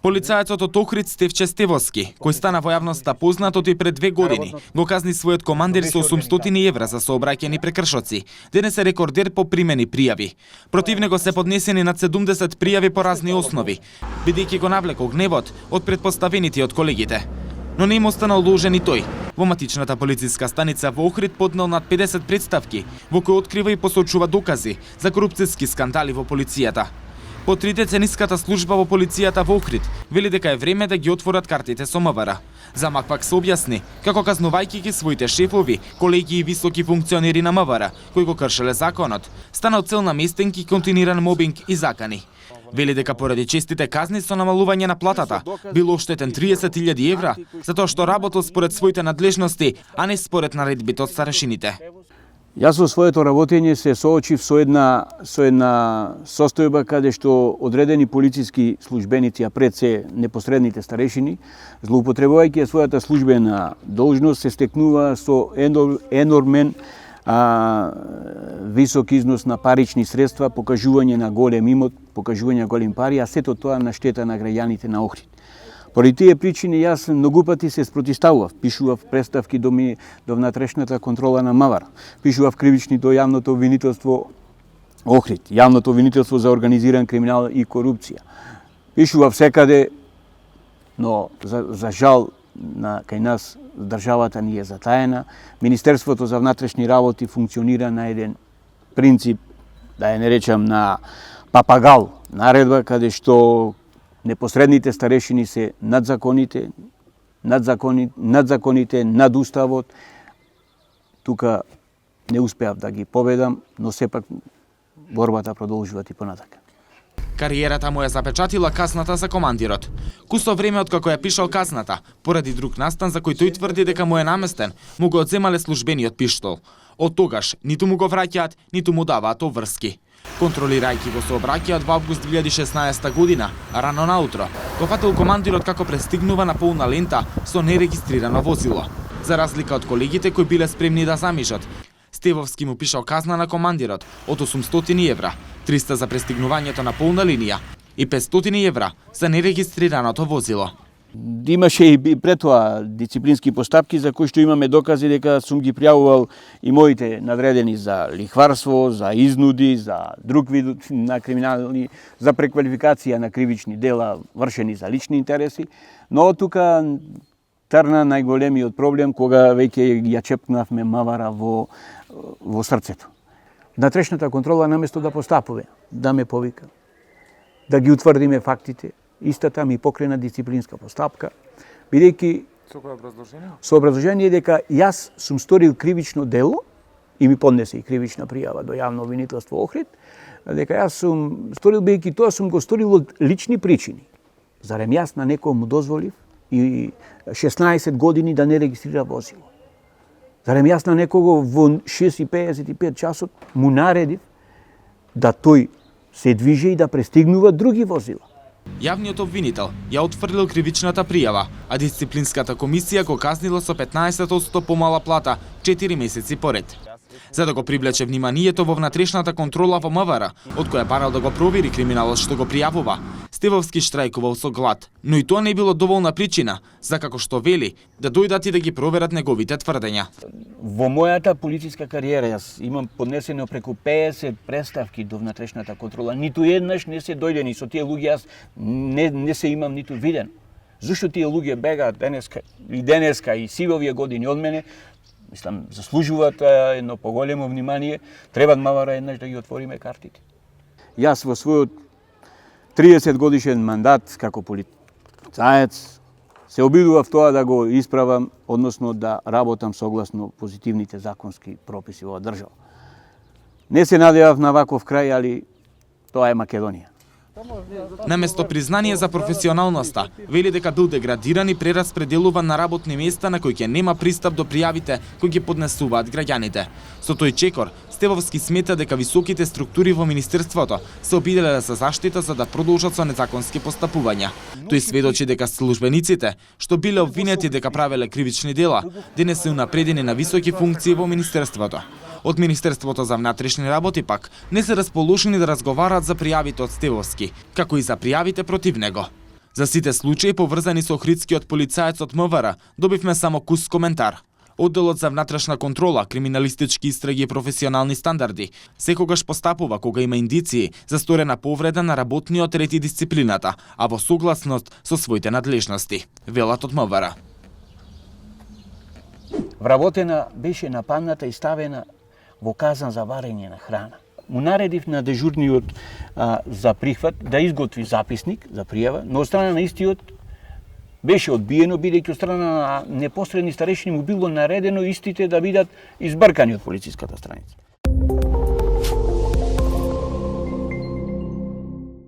Полицајецот од Охрид Стефче Стевоски, кој стана во јавноста познат и пред 2 години, го казни својот командир со 800 евра за сообраќајни прекршоци. Денес е рекордер по примени пријави. Против него се поднесени над 70 пријави по разни основи, бидејќи го навлекол гневот од предпоставените од колегите. Но не им останал должен и тој. Во матичната полициска станица во Охрид поднел над 50 представки, во кои открива и посочува докази за корупцијски скандали во полицијата. По 3 децениската служба во полицијата во Охрид вели дека е време да ги отворат картите со МВР. Замак пак се објасни како казнувајќи ги своите шефови, колеги и високи функционери на МВР, кои го кршеле законот, станал цел наместенки, континуиран мобинг и закани. Вели дека поради честите казни со намалување на платата бил оштетен 30.000 евра, затоа што работел според своите надлежности, а не според наредбите од старешините. Јас во своето работење се соочив со една состојба каде што одредени полициски службеници, а пред се непосредните старешини, злоупотребувајќи својата службена должност, се стекнува со енормен висок износ на парични средства, покажување на голем имот, покажување на голем пари, а сето тоа на штета на граѓаните на Охрид. Поради тие причини јас многу пати се спротивставував, пишував представки до внатрешната контрола на МВР, пишував кривични до јавното обвинителство Охрид, јавното обвинителство за организиран криминал и корупција. Пишував секаде, но за жал кај нас државата ни е затаена. Министерството за внатрешни работи функционира на еден принцип, да ја не речам на папагал, наредба каде што непосредните старешини се над законите, над уставот. Тука не успеав да ги победам, но сепак борбата продолжува и понатака. Кариерата му ја запечатила казната за командирот. Кусо време откако ја пишал казната, поради друг настан за кој тој тврди дека му е наместен, му го одземале службениот пиштол. Од тогаш ниту му го враќаат, ниту му даваат обврски. Контролирајќи го сообраќајот во август 2016 година, рано наутро, го фатил командирот како пристигнува на полна лента со нерегистрирано возило. За разлика од колегите кои биле спремни да замижат, Стевовски му пишал казна на командирот од 800 евра, 300 за пристигнувањето на полна линија и 500 евра за нерегистрираното возило. Имаше и пред тоа дисциплински постапки за кои што имаме докази дека сум ги пријавувал и моите надредени за лихварство, за изнуди, за друг вид на криминални, за преквалификација на кривични дела вршени за лични интереси, но тука трна најголемиот проблем кога веќе ја чепнавме МВР во срцето. Внатрешната контрола наместо да постапува, да ме повика, да ги утврдиме фактите, истата ми покрена дисциплинска постапка, бидејќи со кој образложение? Со образложение дека јас сум сторил кривично дело и ми поднесе и кривична пријава до јавно обвинителство Охрид, дека јас сум сторил бидејќи тоа сум го сторил од лични причини. Зарем јас на некој му дозволив и 16 години да не регистрира возило? Зарем јас на некого во 6:55 часот му наредив да тој се движи и да пристигнува други возила? Јавниот обвинител ја отфрлил кривичната пријава, а дисциплинската комисија го казнила со 15% помала плата 4 месеци поред. За да го привлече вниманието во внатрешната контрола во МВР, од која барал да го провери криминалот што го пријавува, Стевовски штрајкувал со глад, но и тоа не било доволна причина за, како што вели, да дојдат и да ги проверат неговите тврдења. Во мојата политичка кариера јас имам поднесено преку 50 представки до внатрешната контрола. Ниту еднаш не се дојдени со тие луѓе, јас не се имам ниту виден. Зошто тие луѓе бегаат денеска и сивовија години од мене? Мислам, заслужуваат едно поголемо внимание, треба МВР еднаш да ги отвориме картите. Јас во својот 30 годишен мандат како полицаец се обидував тоа да го исправам, односно да работам согласно позитивните законски прописи во држава. Не се надевав на ваков крај, али тоа е Македонија. Наместо признание за професионалноста, вели дека бил деградиран и прераспределуван на работни места на кои ќе нема пристап до пријавите кои ги поднесуваат граѓаните. Со тој чекор, Стевовски смета дека високите структури во министерството се обиделе да се заштита за да продолжат со незаконски постапувања. Тој сведочи дека службениците, што биле обвинети дека правеле кривични дела, денес се унапредени на високи функции во министерството. Од Министерството за внатрешни работи пак не се расположени да разговараат за пријавите од Стевовски, како и за пријавите против него. За сите случаи поврзани со охридскиот полицаец од МВР, добивме само кус коментар. Одделот за внатрешна контрола, криминалистички истраги и професионални стандарди секогаш постапува кога има индиции за сторена повреда на работниот ред и дисциплината, а во согласност со своите надлежности, велат од МВР. Вработена беше нападната и ставена во казан за варење на храна. Му наредив на дежурниот за прихват да изготви записник за пријава, но од страна на истиот беше одбиено, бидејќи од страна на непосредни старешини му било наредено истите да бидат избркани од полициската страница.